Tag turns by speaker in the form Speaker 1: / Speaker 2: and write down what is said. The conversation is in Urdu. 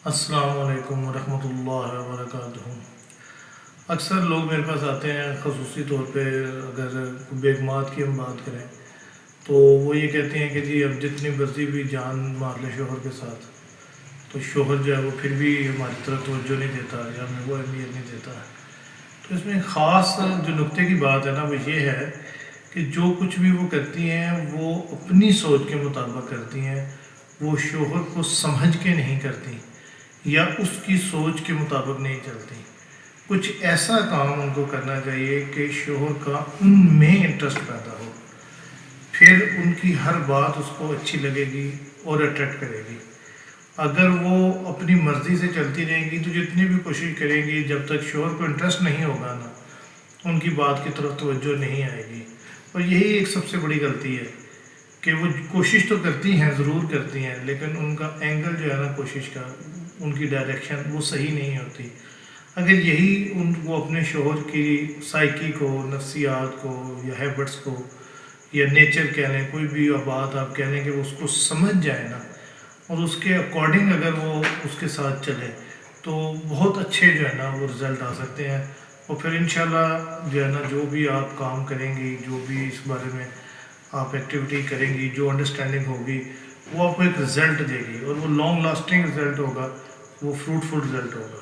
Speaker 1: السلام علیکم ورحمۃ اللہ وبرکاتہ۔ اکثر لوگ میرے پاس آتے ہیں، خصوصی طور پہ اگر بیگمات کی ہم بات کریں تو وہ یہ کہتے ہیں کہ جی اب جتنی مرضی بھی جان مار لے شوہر کے ساتھ تو شوہر جو ہے وہ پھر بھی ہماری طرف توجہ نہیں دیتا یا ہمیں وہ اہمیت نہیں دیتا ہے۔ تو اس میں خاص جو نقطے کی بات ہے نا وہ یہ ہے کہ جو کچھ بھی وہ کرتی ہیں وہ اپنی سوچ کے مطابق کرتی ہیں، وہ شوہر کو سمجھ کے نہیں کرتی یا اس کی سوچ کے مطابق نہیں چلتی۔ کچھ ایسا کام ان کو کرنا چاہیے کہ شوہر کا ان میں انٹرسٹ پیدا ہو، پھر ان کی ہر بات اس کو اچھی لگے گی اور اٹریکٹ کرے گی۔ اگر وہ اپنی مرضی سے چلتی رہیں گی تو جتنی بھی کوشش کریں گی، جب تک شوہر کو انٹرسٹ نہیں ہوگا نا، ان کی بات کی طرف توجہ نہیں آئے گی۔ اور یہی ایک سب سے بڑی غلطی ہے کہ وہ کوشش تو کرتی ہیں، ضرور کرتی ہیں، لیکن ان کا اینگل جو ہے نا کوشش کا، ان کی ڈائریکشن وہ صحیح نہیں ہوتی۔ اگر یہی ان کو اپنے شوہر کی سائیکی کو، نفسیات کو یا ہیبٹس کو یا نیچر کہہ لیں، کوئی بھی بات آپ کہہ لیں کہ وہ اس کو سمجھ جائے نا اور اس کے اکارڈنگ اگر وہ اس کے ساتھ چلے تو بہت اچھے جو ہے نا وہ رزلٹ آ سکتے ہیں۔ اور پھر انشاءاللہ جو ہے نا جو بھی آپ کام کریں گی، جو بھی اس بارے میں آپ ایکٹیویٹی کریں گی، جو انڈرسٹینڈنگ ہوگی وہ آپ کو ایک رزلٹ دے گی، اور وہ لانگ لاسٹنگ رزلٹ ہوگا، وہ فروٹفل رزلٹ ہوگا۔